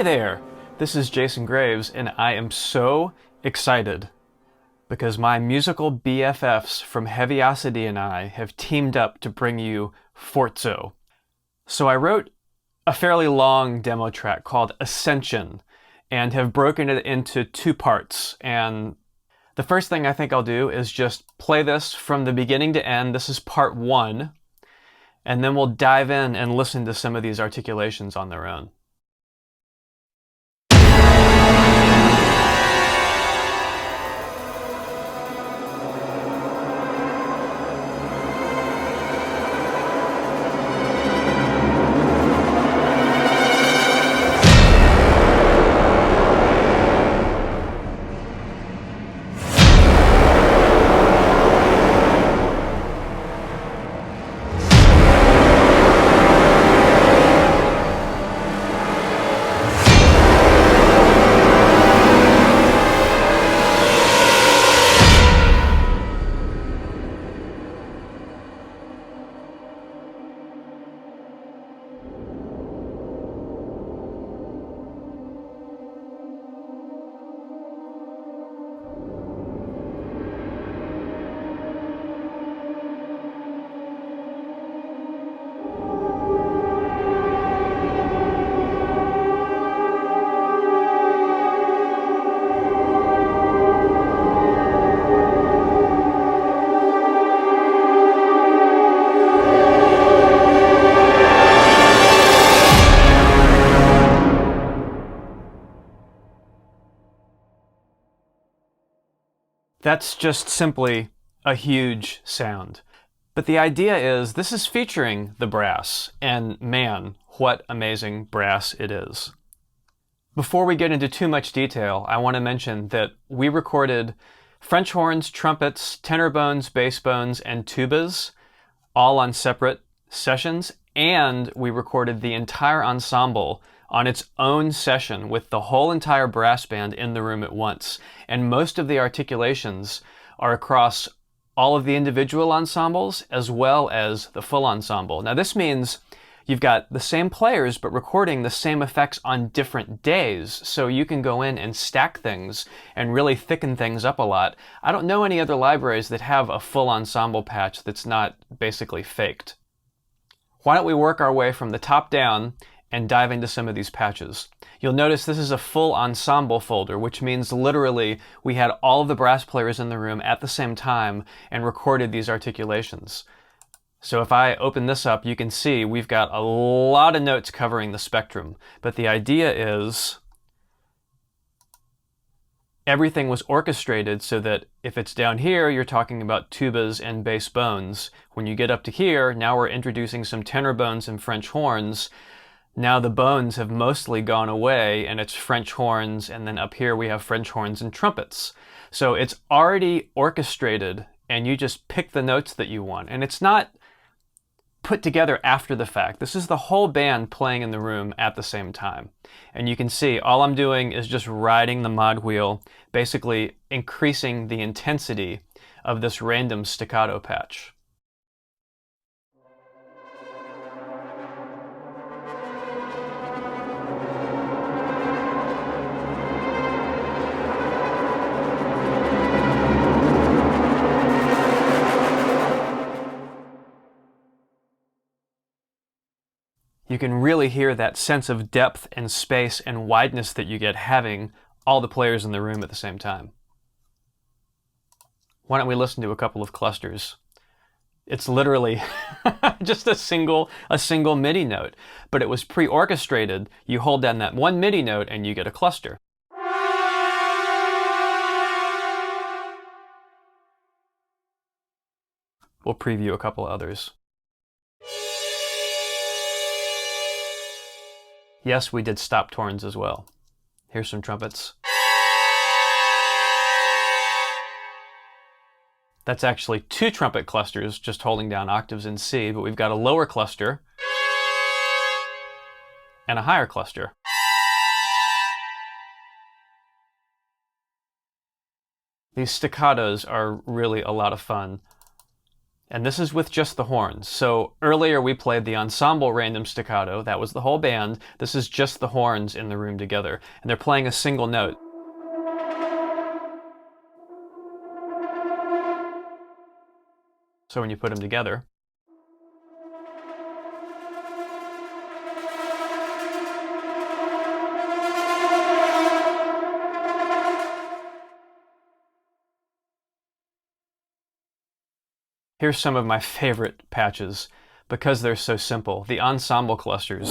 there! This is Jason Graves, and I am so excited because my musical BFFs from Heavyocity and I have teamed up to bring you FORZO. So I wrote a fairly long demo track called Ascension and have broken it into two parts. And the first thing I think I'll do is just play this from the beginning to end. This is part one. And then we'll dive in and listen to some of these articulations on their own. That's just simply a huge sound. But the idea is this is featuring the brass, and man, what amazing brass it is. Before we get into too much detail, I want to mention that we recorded French horns, trumpets, tenor bones, bass bones, and tubas all on separate sessions, and we recorded the entire ensemble on its own session with the whole entire brass band in the room at once. And most of the articulations are across all of the individual ensembles as well as the full ensemble. Now this means you've got the same players but recording the same effects on different days, so you can go in and stack things and really thicken things up a lot. I don't know any other libraries that have a full ensemble patch that's not basically faked. Why don't we work our way from the top down and dive into some of these patches. You'll notice this is a full ensemble folder, which means literally we had all of the brass players in the room at the same time and recorded these articulations. So if I open this up, you can see we've got a lot of notes covering the spectrum. But the idea is everything was orchestrated so that if it's down here, you're talking about tubas and bass bones. When you get up to here, now we're introducing some tenor bones and French horns. Now the bones have mostly gone away and it's French horns, and then up here we have French horns and trumpets. So it's already orchestrated and you just pick the notes that you want. And it's not put together after the fact. This is the whole band playing in the room at the same time. And you can see all I'm doing is just riding the mod wheel, basically increasing the intensity of this random staccato patch. You can really hear that sense of depth and space and wideness that you get having all the players in the room at the same time. Why don't we listen to a couple of clusters? It's literally just a single MIDI note, but it was pre-orchestrated. You hold down that one MIDI note and you get a cluster. We'll preview a couple of others. Yes, we did stop torns as well. Here's some trumpets. That's actually two trumpet clusters just holding down octaves in C, but we've got a lower cluster and a higher cluster. These staccatos are really a lot of fun. And this is with just the horns. So earlier we played the ensemble random staccato. That was the whole band. This is just the horns in the room together. And they're playing a single note. So when you put them together, here's some of my favorite patches because they're so simple. The ensemble clusters.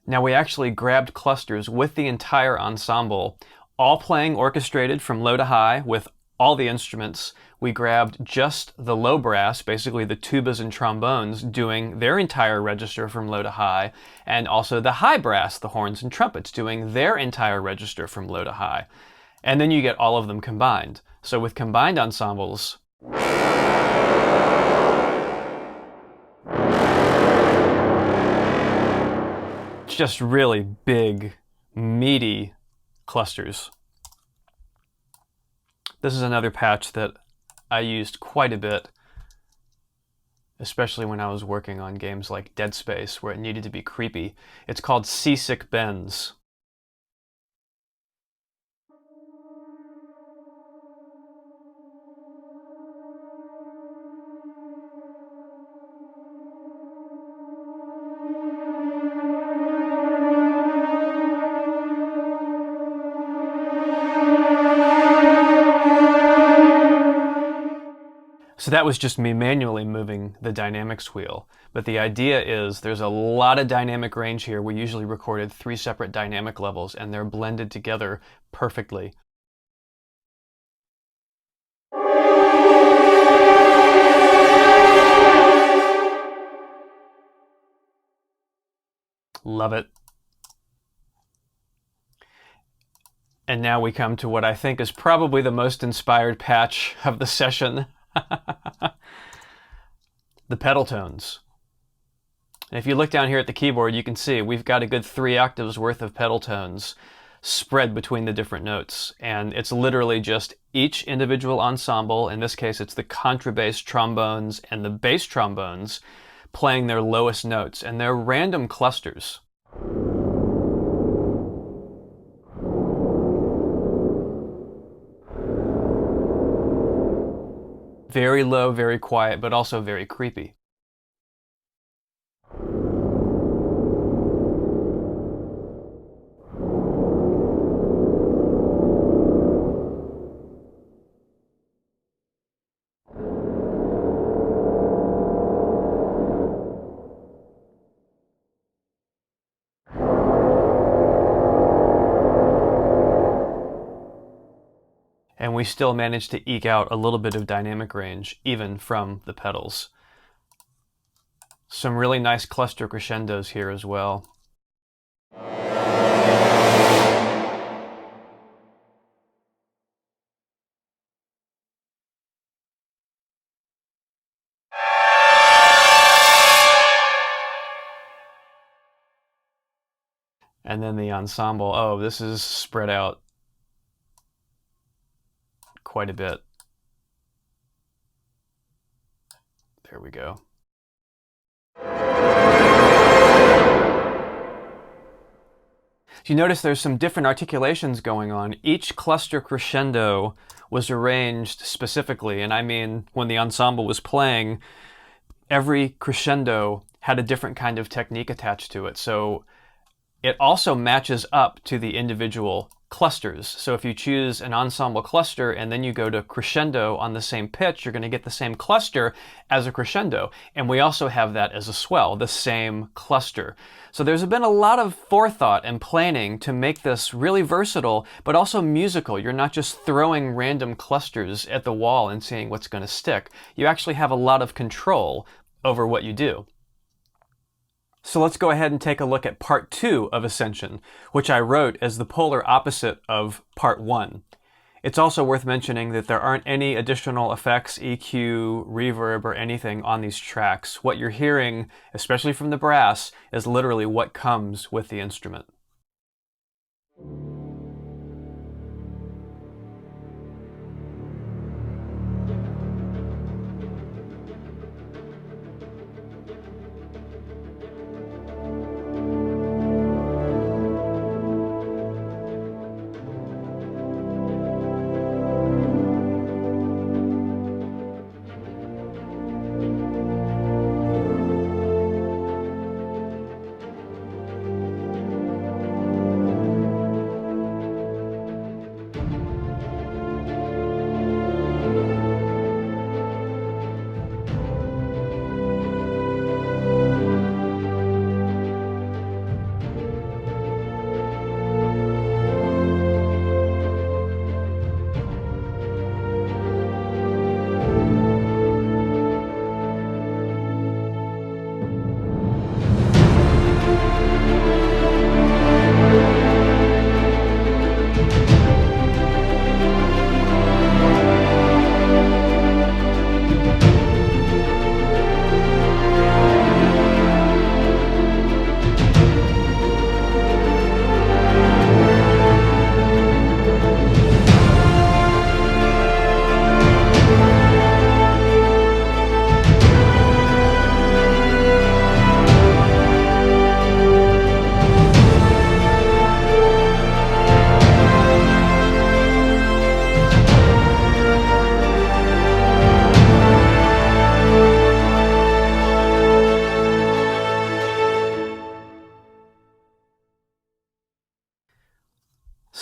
Now we actually grabbed clusters with the entire ensemble, all playing orchestrated from low to high with all the instruments. We grabbed just the low brass, basically the tubas and trombones, doing their entire register from low to high, and also the high brass, the horns and trumpets, doing their entire register from low to high. And then you get all of them combined. So with combined ensembles, it's just really big, meaty clusters. This is another patch that I used quite a bit, especially when I was working on games like Dead Space, where it needed to be creepy. It's called Seasick Bends. So that was just me manually moving the dynamics wheel. But the idea is there's a lot of dynamic range here. We usually recorded 3 separate dynamic levels, and they're blended together perfectly. Love it. And now we come to what I think is probably the most inspired patch of the session. The pedal tones. And if you look down here at the keyboard, you can see we've got a good 3 octaves worth of pedal tones spread between the different notes. And it's literally just each individual ensemble, in this case it's the contrabass trombones and the bass trombones, playing their lowest notes. And they're random clusters. Very low, very quiet, but also very creepy. And we still managed to eke out a little bit of dynamic range, even from the pedals. Some really nice cluster crescendos here as well. And then the ensemble, oh, this is spread out quite a bit. There we go. You notice there's some different articulations going on. Each cluster crescendo was arranged specifically, and I mean when the ensemble was playing, every crescendo had a different kind of technique attached to it. So it also matches up to the individual clusters. So if you choose an ensemble cluster and then you go to crescendo on the same pitch, you're going to get the same cluster as a crescendo. And we also have that as a swell, the same cluster. So there's been a lot of forethought and planning to make this really versatile, but also musical. You're not just throwing random clusters at the wall and seeing what's going to stick. You actually have a lot of control over what you do. So let's go ahead and take a look at part 2 of Ascension, which I wrote as the polar opposite of part 1. It's also worth mentioning that there aren't any additional effects, EQ, reverb, or anything on these tracks. What you're hearing, especially from the brass, is literally what comes with the instrument.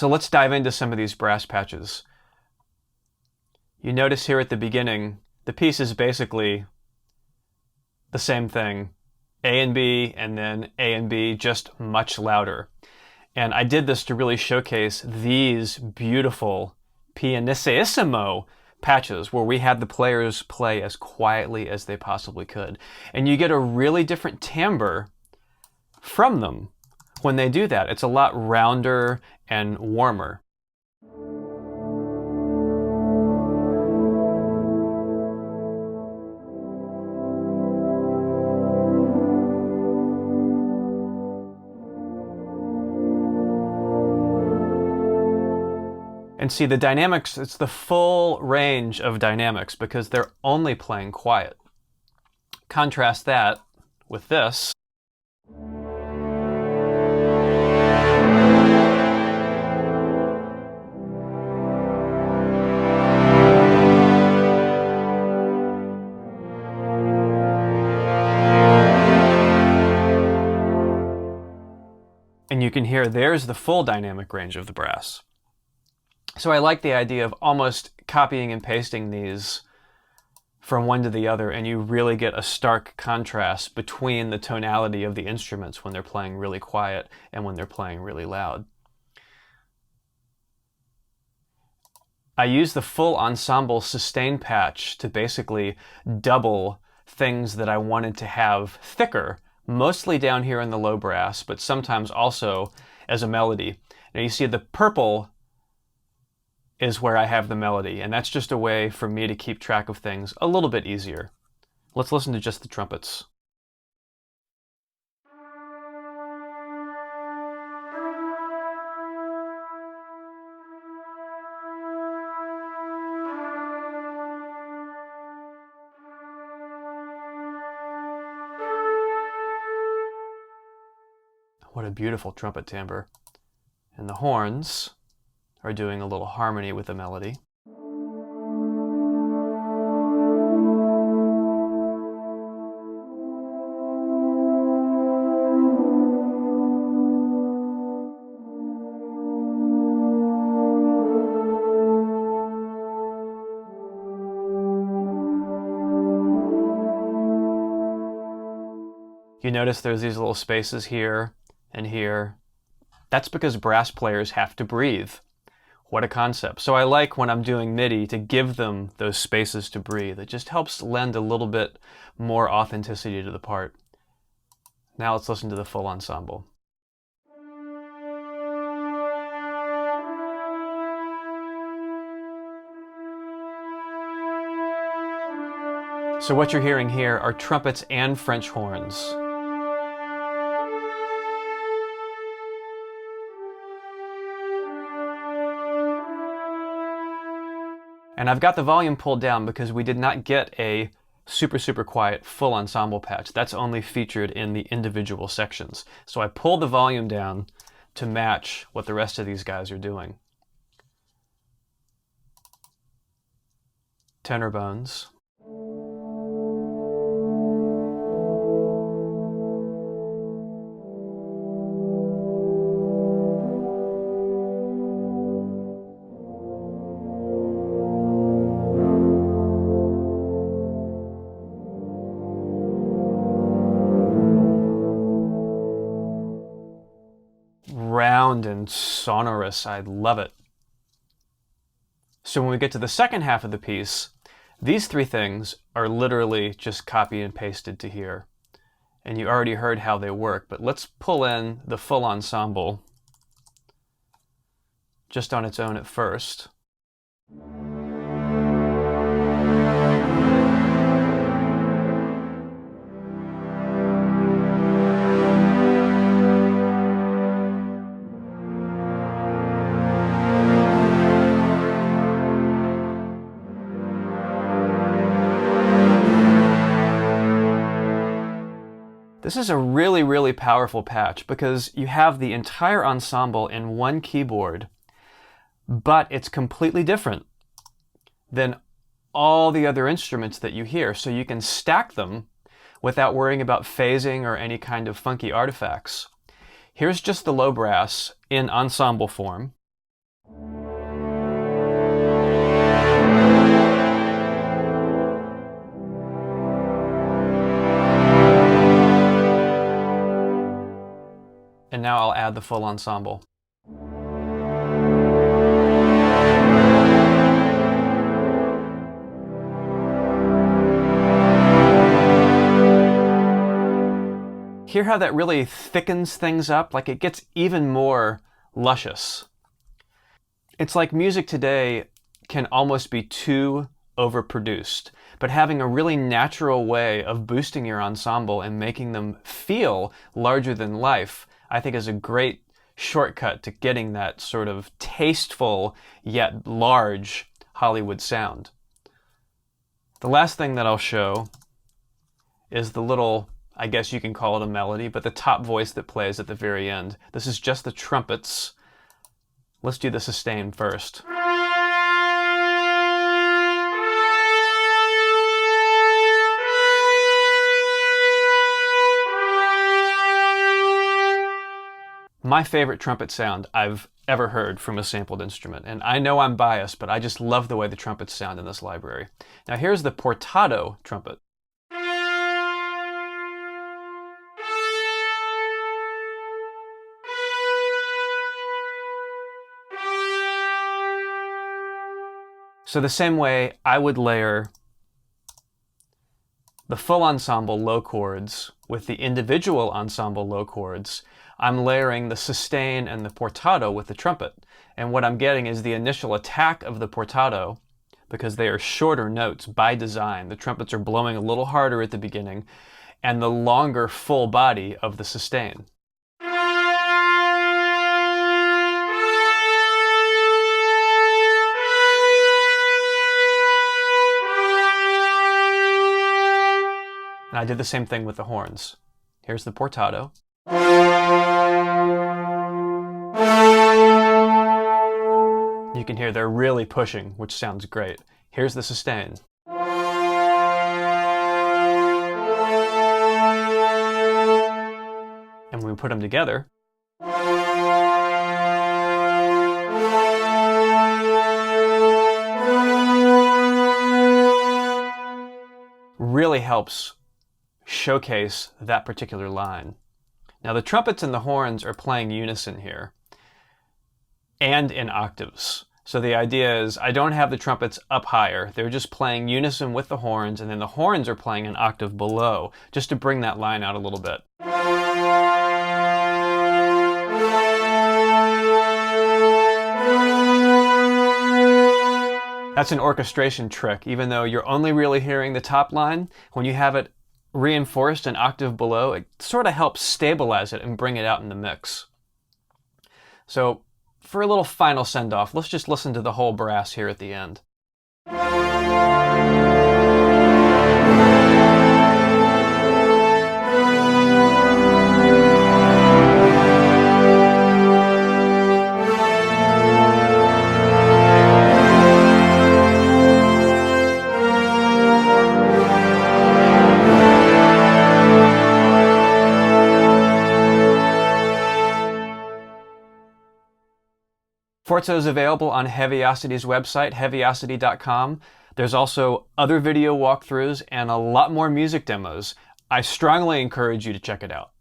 So let's dive into some of these brass patches. You notice here at the beginning, the piece is basically the same thing. A and B, and then A and B, just much louder. And I did this to really showcase these beautiful pianissimo patches where we had the players play as quietly as they possibly could. And you get a really different timbre from them when they do that. It's a lot rounder and warmer. And see, the dynamics, it's the full range of dynamics because they're only playing quiet. Contrast that with this. And you can hear there's the full dynamic range of the brass. So I like the idea of almost copying and pasting these from one to the other, and you really get a stark contrast between the tonality of the instruments when they're playing really quiet and when they're playing really loud. I use the full ensemble sustain patch to basically double things that I wanted to have thicker, mostly down here in the low brass, but sometimes also as a melody. Now you see the purple is where I have the melody, and that's just a way for me to keep track of things a little bit easier. Let's listen to just the trumpets. What a beautiful trumpet timbre. And the horns are doing a little harmony with the melody. You notice there's these little spaces here and here. That's because brass players have to breathe. What a concept. So I like when I'm doing MIDI to give them those spaces to breathe. It just helps lend a little bit more authenticity to the part. Now let's listen to the full ensemble. So what you're hearing here are trumpets and French horns. And I've got the volume pulled down because we did not get a super quiet full ensemble patch. That's only featured in the individual sections. So I pulled the volume down to match what the rest of these guys are doing. Tenor bones. Round and sonorous. I love it. So when we get to the second half of the piece, these three things are literally just copy and pasted to here. And you already heard how they work, but let's pull in the full ensemble just on its own at first. This is a really powerful patch because you have the entire ensemble in one keyboard, but it's completely different than all the other instruments that you hear. So you can stack them without worrying about phasing or any kind of funky artifacts. Here's just the low brass in ensemble form. and now I'll add the full ensemble. Hear how that really thickens things up? Like it gets even more luscious. It's like music today can almost be too overproduced, but having a really natural way of boosting your ensemble and making them feel larger than life, I think is a great shortcut to getting that sort of tasteful yet large Hollywood sound. The last thing that I'll show is the little, I guess you can call it a melody, but the top voice that plays at the very end. This is just the trumpets. Let's do the sustain first. My favorite trumpet sound I've ever heard from a sampled instrument. And I know I'm biased, but I just love the way the trumpets sound in this library. Now here's the portato trumpet. So the same way I would layer the full ensemble low chords with the individual ensemble low chords, I'm layering the sustain and the portato with the trumpet. And what I'm getting is the initial attack of the portato, because they are shorter notes by design. The trumpets are blowing a little harder at the beginning, and the longer full body of the sustain. And I did the same thing with the horns. Here's the portato. You can hear they're really pushing, which sounds great. Here's the sustain. And when we put them together, really helps showcase that particular line. Now the trumpets and the horns are playing unison here, and in octaves. So the idea is I don't have the trumpets up higher, they're just playing unison with the horns, and then the horns are playing an octave below, just to bring that line out a little bit. That's an orchestration trick. Even though you're only really hearing the top line, when you have it reinforced an octave below, it sort of helps stabilize it and bring it out in the mix. So for a little final send-off, let's just listen to the whole brass here at the end. FORZO is available on Heavyocity's website, heavyocity.com. There's also other video walkthroughs and a lot more music demos. I strongly encourage you to check it out.